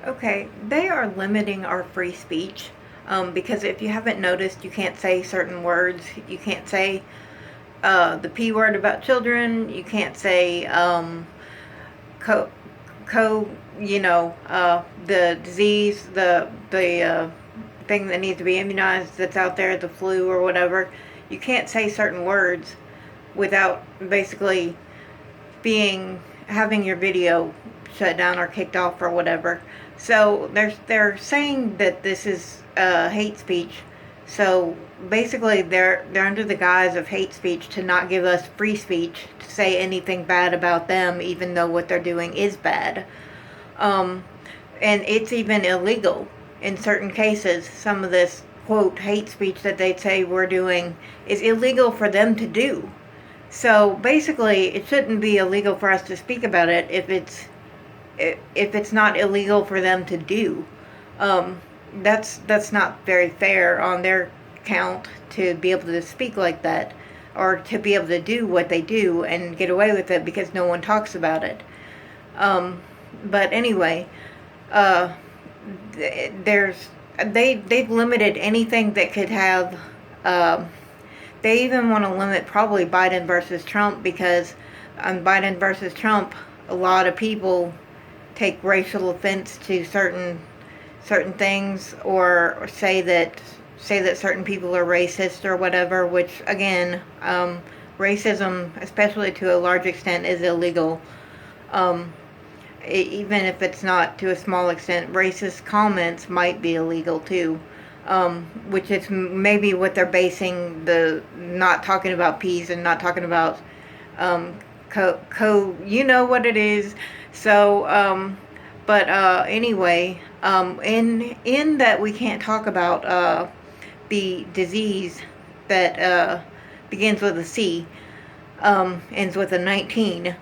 Okay, they are limiting our free speech because if you haven't noticed, you can't say certain words. You can't say the P word about children. You can't say co, co the disease, the thing that needs to be immunized that's out there, the flu or whatever. You can't say certain words without basically being having your video shut down or kicked off or whatever. So they're saying that this is hate speech. So basically, they're under the guise of hate speech to not give us free speech to say anything bad about them, even though what they're doing is bad. Um, and it's even illegal in certain cases. Some of this quote hate speech that they say we're doing is illegal for them to do. So basically, it shouldn't be illegal for us to speak about it if it's not illegal for them to do. Um, that's not very fair on their count to be able to speak like that or to be able to do what they do and get away with it because no one talks about it. But anyway, uh, there's they've limited anything that could have. They even want to limit probably Biden versus Trump because on Biden versus Trump, a lot of people take racial offense to certain things or say that certain people are racist or whatever. Which again, racism, especially to a large extent, is illegal. Um, Even if it's not to a small extent, racist comments might be illegal too. Which is maybe what they're basing the not talking about peas and not talking about you know what it is. So, but anyway, in that we can't talk about the disease that begins with a C, ends with a 19.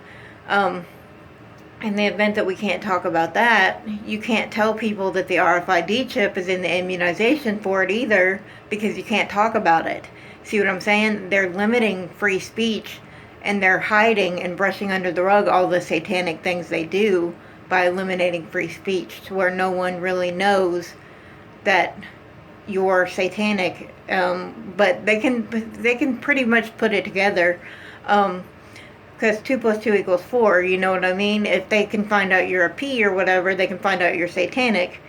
In the event that we can't talk about that, you can't tell people that the RFID chip is in the immunization for it either because you can't talk about it. See what I'm saying? They're limiting free speech and they're hiding and brushing under the rug all the satanic things they do by eliminating free speech to where no one really knows that you're satanic. But they can pretty much put it together. Because 2 plus 2 equals 4, you know what I mean? If they can find out you're a P or whatever, they can find out you're satanic.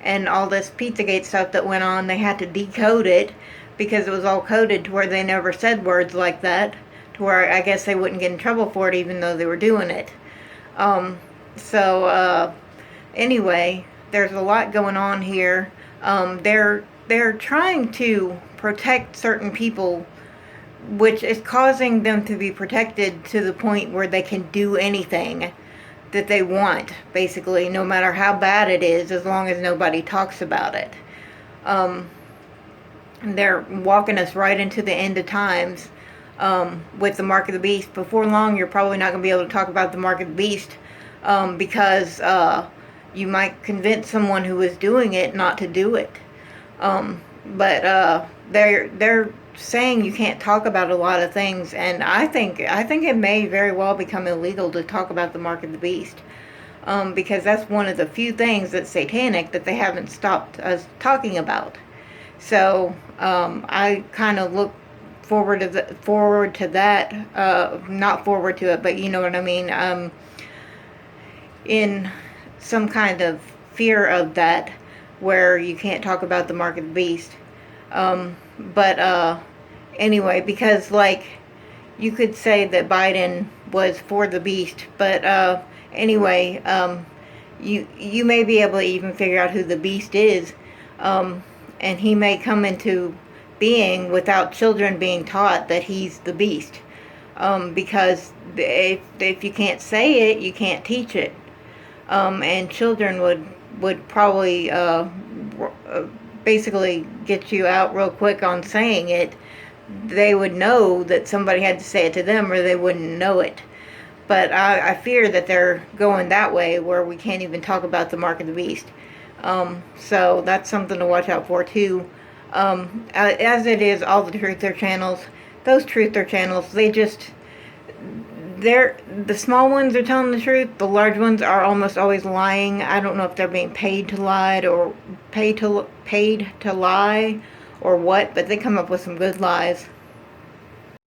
And all this Pizzagate stuff that went on, they had to decode it because it was all coded to where they never said words like that, to where I guess they wouldn't get in trouble for it even though they were doing it. Anyway, there's a lot going on here. They're trying to protect certain people, which is causing them to be protected to the point where they can do anything that they want, basically, no matter how bad it is, as long as nobody talks about it. They're walking us right into the end of times with the Mark of the Beast. Before long, you're probably not going to be able to talk about the Mark of the Beast because you might convince someone who is doing it not to do it. But they're saying you can't talk about a lot of things, and I think it may very well become illegal to talk about the Mark of the Beast, because that's one of the few things that's satanic that they haven't stopped us talking about. So I kind of look forward to that, not forward to it, but you know what I mean. In some kind of fear of that, where you can't talk about the Mark of the Beast. But anyway, because like you could say that Biden was for the beast, but anyway, you may be able to even figure out who the beast is, and he may come into being without children being taught that he's the beast, because if you can't say it, you can't teach it, and children would probably basically get you out real quick on saying it. They would know that somebody had to say it to them or they wouldn't know it. But I fear that they're going that way where we can't even talk about the Mark of the Beast. So that's something to watch out for too. As it is all the truther channels. Those truther channels, the small ones are telling the truth. The large ones are almost always lying. I don't know if they're being paid to lie or paid to lie or what, but they come up with some good lies.